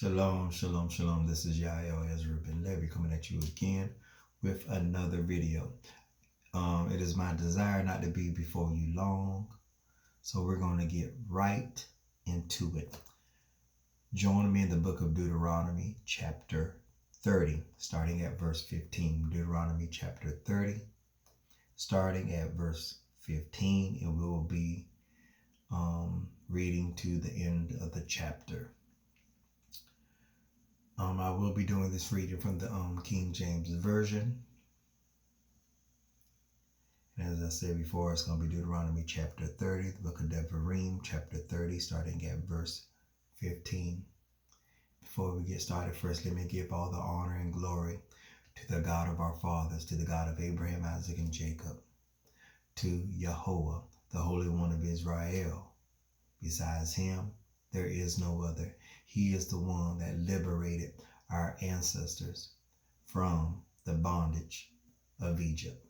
Shalom, shalom, shalom. This is Yael Ezra Ben Levy coming at you again with another video. It is my desire not to be before you long, so we're going to get right into it. Join me in the book of Deuteronomy, chapter 30, starting at verse 15. Deuteronomy chapter 30, starting at verse 15, and we will be reading to the end of the chapter. I will be doing this reading from the King James Version. And as I said before, it's going to be Deuteronomy chapter 30, the book of Devarim, chapter 30, starting at verse 15. Before we get started, first let me give all the honor and glory to the God of our fathers, to the God of Abraham, Isaac, and Jacob, to Yahweh, the Holy One of Israel. Besides him, there is no other. He is the one that liberated our ancestors from the bondage of Egypt.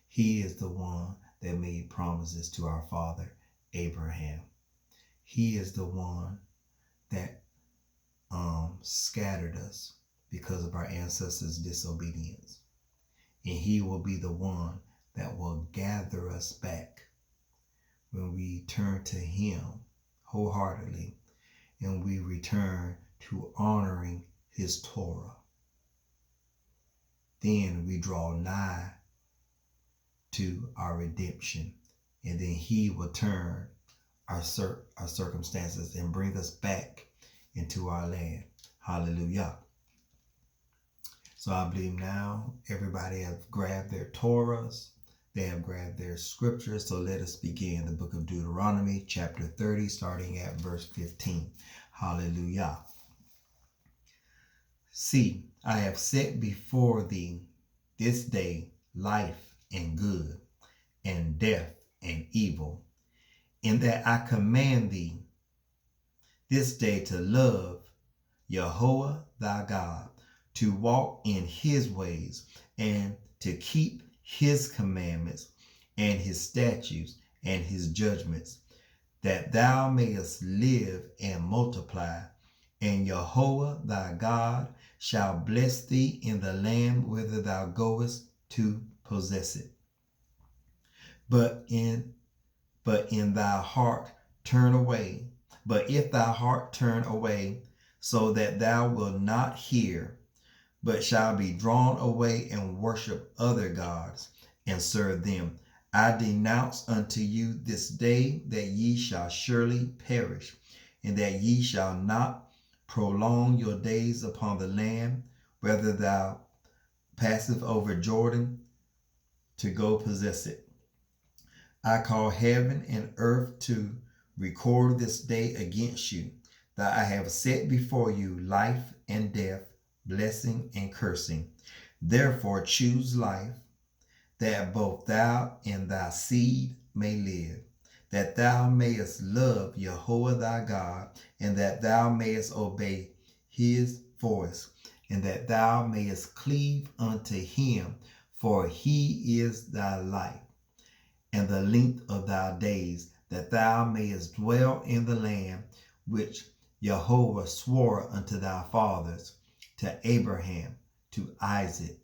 He is the one that made promises to our father Abraham. He is the one that scattered us because of our ancestors' disobedience. And he will be the one that will gather us back when we turn to him wholeheartedly and we return to honoring his Torah. Then we draw nigh to our redemption, and then he will turn our circumstances and bring us back into our land. Hallelujah. So I believe now everybody have grabbed their Torahs. They have grabbed their scriptures. So let us begin the book of Deuteronomy, chapter 30, starting at verse 15. Hallelujah. See, I have set before thee this day life and good, and death and evil, in that I command thee this day to love Yahweh thy God, to walk in his ways, and to keep his commandments and his statutes and his judgments, that thou mayest live and multiply, and Yahweh thy God shall bless thee in the land whither thou goest to possess it. But if thy heart turn away, so that thou wilt not hear, but shall be drawn away and worship other gods and serve them, I denounce unto you this day that ye shall surely perish, and that ye shall not prolong your days upon the land, whether thou passeth over Jordan to go possess it. I call heaven and earth to record this day against you, that I have set before you life and death, blessing and cursing. Therefore choose life, that both thou and thy seed may live, that thou mayest love Yahweh thy God, and that thou mayest obey his voice, and that thou mayest cleave unto him, for he is thy life, and the length of thy days, that thou mayest dwell in the land which Yahweh swore unto thy fathers, to Abraham, to Isaac,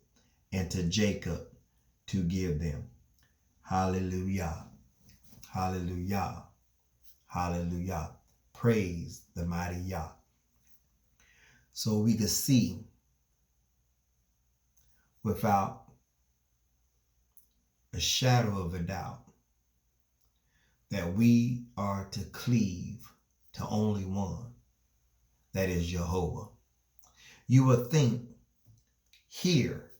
and to Jacob, to give them. Hallelujah. Hallelujah. Hallelujah. Praise the mighty Yah. So we can see without a shadow of a doubt that we are to cleave to only one, that is Jehovah. You would think here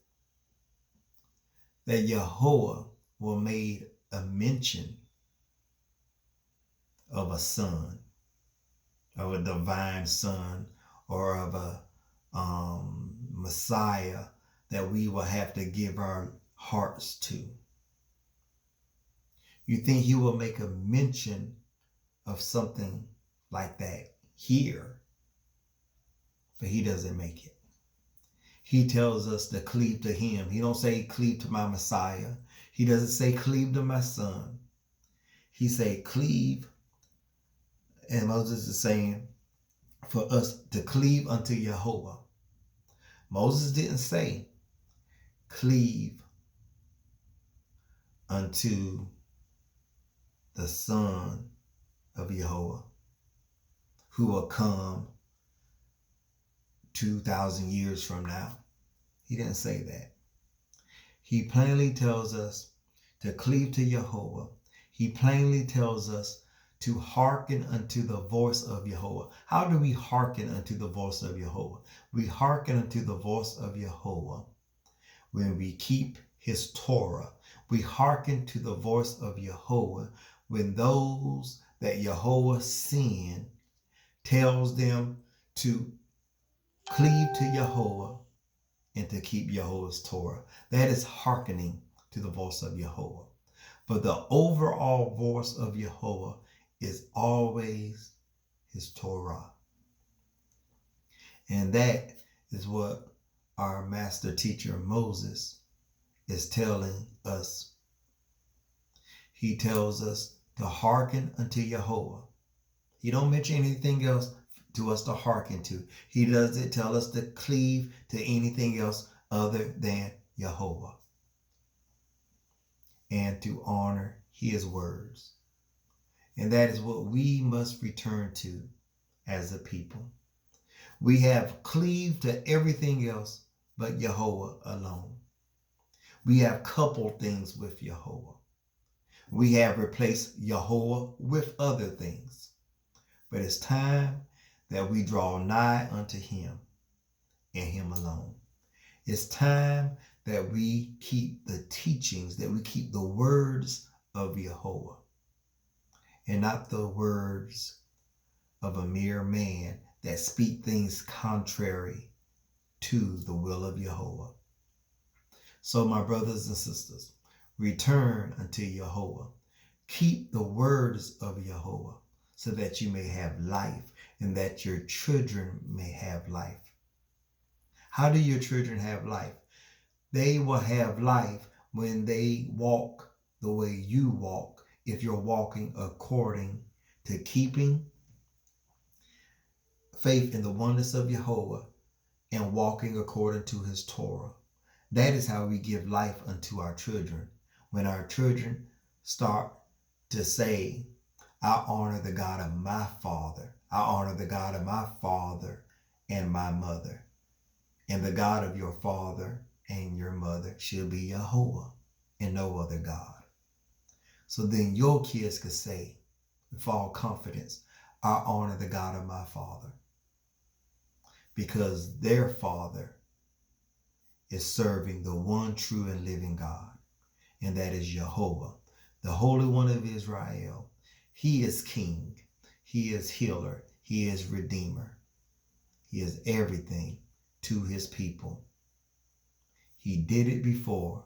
that Yahweh will made a mention of a son, of a divine son, or of a Messiah that we will have to give our hearts to. You think he will make a mention of something like that here, but he doesn't make it. He tells us to cleave to him. He don't say cleave to my Messiah. He doesn't say cleave to my son. He say cleave, and Moses is saying for us to cleave unto Jehovah. Moses didn't say cleave unto the Son of Jehovah, who will come 2,000 years from now. He didn't say that. He plainly tells us to cleave to Jehovah. He plainly tells us to hearken unto the voice of Jehovah. How do we hearken unto the voice of Jehovah? We hearken unto the voice of Jehovah when we keep his Torah. We hearken to the voice of Jehovah when those that Jehovah sent tells them to cleave to Jehovah and to keep Jehovah's Torah. That is hearkening to the voice of Jehovah. But the overall voice of Jehovah is always his Torah. And that is what our master teacher Moses is telling us. He tells us to hearken unto Jehovah. He don't mention anything else to us to hearken to. He doesn't tell us to cleave to anything else other than Jehovah, and to honor his words. And that is what we must return to as a people. We have cleaved to everything else but Jehovah alone. We have coupled things with Jehovah. We have replaced Jehovah with other things. But it's time that we draw nigh unto him and him alone. It's time that we keep the teachings, that we keep the words of Jehovah, and not the words of a mere man that speak things contrary to the will of Jehovah. So, my brothers and sisters, return unto Jehovah. Keep the words of Jehovah so that you may have life and that your children may have life. How do your children have life? They will have life when they walk the way you walk, if you're walking according to keeping faith in the oneness of Jehovah and walking according to his Torah. That is how we give life unto our children. When our children start to say, I honor the God of my father. I honor the God of my father and my mother. And the God of your father and your mother shall be Jehovah and no other God. So then your kids could say with all confidence, I honor the God of my father, because their father is serving the one true and living God, and that is Jehovah, the Holy One of Israel. He is King. He is healer. He is Redeemer. He is everything to his people. He did it before.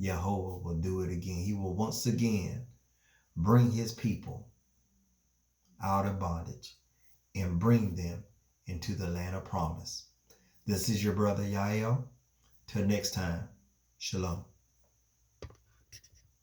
Jehovah will do it again. He will once again bring his people out of bondage and bring them into the land of promise. This is your brother Yael. Till next time, shalom.